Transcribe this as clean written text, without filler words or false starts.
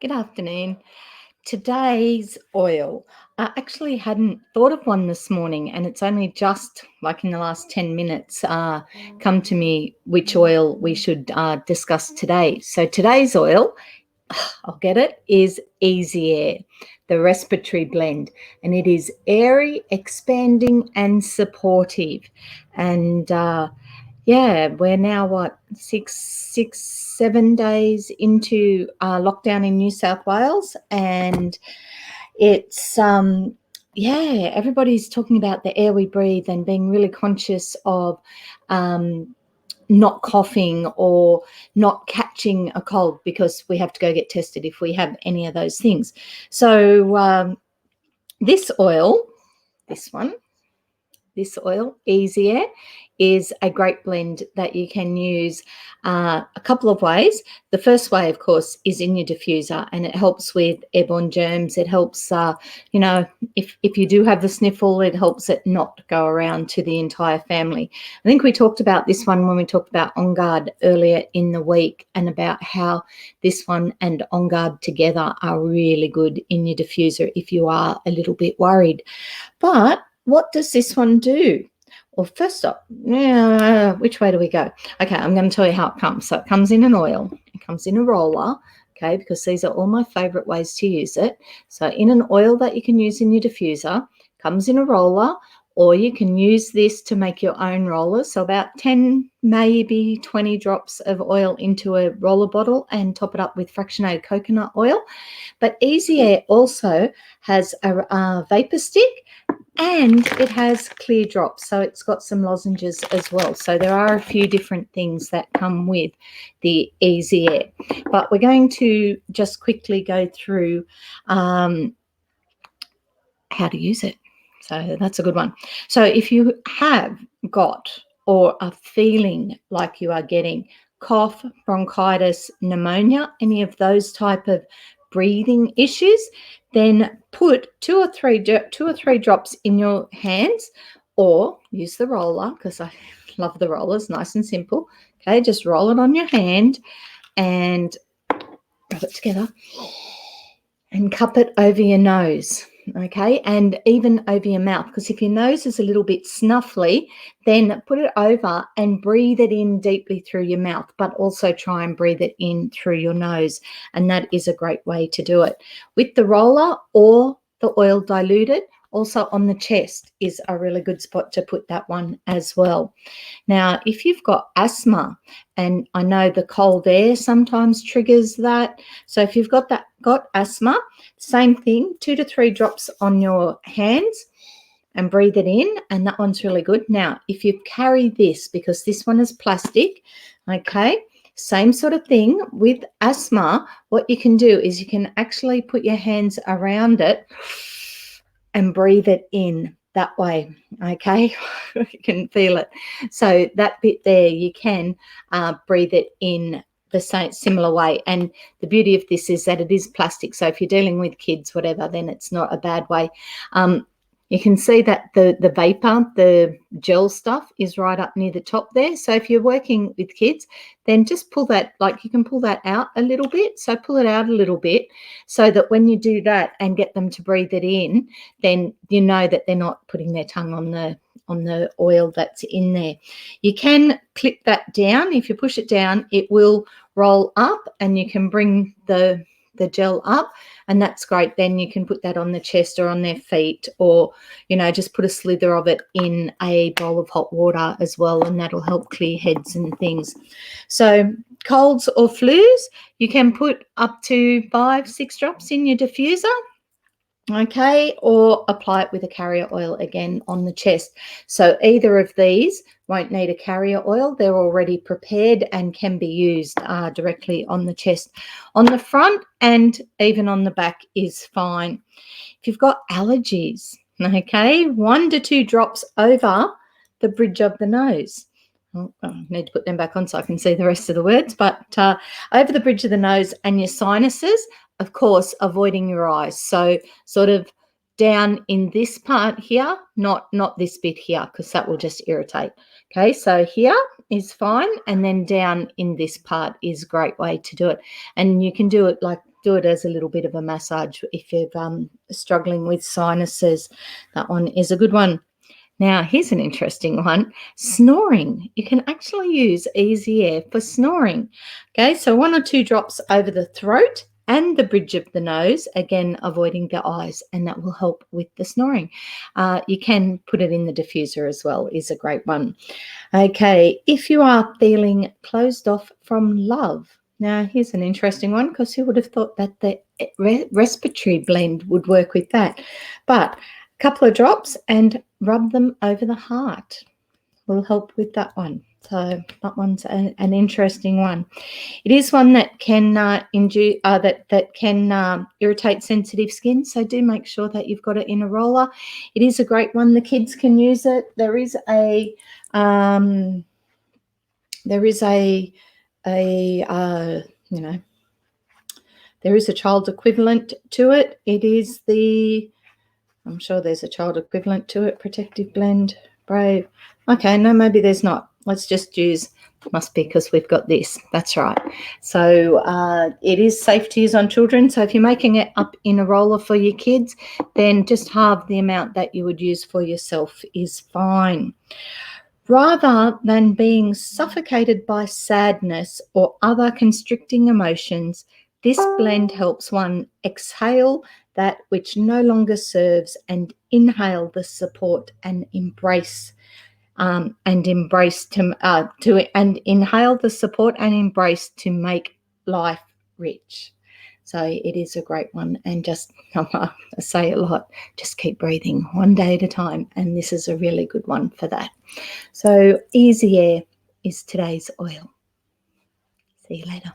Good afternoon. Today's oil, I actually hadn't thought of one this morning, and it's only just like in the last 10 minutes come to me which oil we should discuss today. So today's oil, I'll get it, is Easy Air, the respiratory blend, and it is airy, expanding, and supportive. And we're now 7 days into lockdown in New South Wales, and it's everybody's talking about the air we breathe and being really conscious of not coughing or not catching a cold, because we have to go get tested if we have any of those things. So this oil, this oil, Easy Air, is a great blend that you can use a couple of ways. The first way, of course, is in your diffuser, and it helps with airborne germs. It helps, if you do have the sniffle, it helps it not go around to the entire family. I think we talked about this one when we talked about On Guard earlier in the week, and about how this one and On Guard together are really good in your diffuser if you are a little bit worried. But what does this one do? Well, first up, which way do we go? Okay, I'm going to tell you how it comes. So it comes in an oil, it comes in a roller, okay, because these are all my favourite ways to use it. So in an oil that you can use in your diffuser, comes in a roller, or you can use this to make your own rollers. So about 10, maybe 20 drops of oil into a roller bottle and top it up with fractionated coconut oil. But Easy Air also has a vapor stick, and it has clear drops, so it's got some lozenges as well. So there are a few different things that come with the Easy Air. But we're going to just quickly go through how to use it. So that's a good one. So if you have got or are feeling like you are getting cough, bronchitis, pneumonia, any of those type of breathing issues, then put two or three drops in your hands, or use the roller, because I love the rollers, nice and simple. Okay, just roll it on your hand and rub it together and cup it over your nose. Okay, and even over your mouth, because if your nose is a little bit snuffly, then put it over and breathe it in deeply through your mouth, but also try and breathe it in through your nose. And that is a great way to do it. With the roller or the oil diluted, also on the chest is a really good spot to put that one as well. Now, if you've got asthma, and I know the cold air sometimes triggers that, so if you've got asthma, same thing, 2 to 3 drops on your hands and breathe it in, and that one's really good. Now, if you carry this, because this one is plastic, okay, same sort of thing with asthma, what you can do is you can actually put your hands around it and breathe it in that way, okay? You can feel it. So that bit there, you can breathe it in the same similar way. And the beauty of this is that it is plastic, so if you're dealing with kids, whatever, then it's not a bad way. You can see that the vapor, the gel stuff, is right up near the top there. So if you're working with kids, then just pull that, like you can pull that out a little bit. So pull it out a little bit, so that when you do that and get them to breathe it in, then you know that they're not putting their tongue on the oil that's in there. You can clip that down. If you push it down, it will roll up, and you can bring the gel up, and that's great. Then you can put that on the chest or on their feet, or just put a slither of it in a bowl of hot water as well, and that'll help clear heads and things. So colds or flus, you can put up to 5-6 drops in your diffuser, okay, or apply it with a carrier oil again on the chest. So either of these won't need a carrier oil. They're already prepared and can be used directly on the chest. On the front and even on the back is fine. If you've got allergies, okay, 1 to 2 drops over the bridge of the nose. I need to put them back on so I can see the rest of the words, but over the bridge of the nose and your sinuses, of course, avoiding your eyes. So sort of down in this part here, not this bit here, because that will just irritate. Okay, so here is fine, and then down in this part is a great way to do it. And you can do it like do it as a little bit of a massage if you're struggling with sinuses. That one is a good one. Now, here's an interesting one. Snoring. You can actually use Easy Air for snoring. Okay, so 1 or 2 drops over the throat and the bridge of the nose, again, avoiding the eyes, and that will help with the snoring. You can put it in the diffuser as well, is a great one. Okay, if you are feeling closed off from love. Now, here's an interesting one, because who would have thought that the respiratory blend would work with that? But a couple of drops and rub them over the heart will help with that one. So that one's an interesting one. It is one that can irritate sensitive skin. So do make sure that you've got it in a roller. It is a great one. The kids can use it. There is a child equivalent to it. It is I'm sure there's a child equivalent to it. Protective Blend, Brave. Okay, no, maybe there's not. Let's just use, must be because we've got this. That's right. So it is safe to use on children. So if you're making it up in a roller for your kids, then just halve the amount that you would use for yourself is fine. Rather than being suffocated by sadness or other constricting emotions, this blend helps one exhale that which no longer serves and inhale the support and embrace inhale the support and embrace to make life rich. So it is a great one, and just I say a lot, just keep breathing one day at a time, and this is a really good one for that. So Easy Air is today's oil. See you later.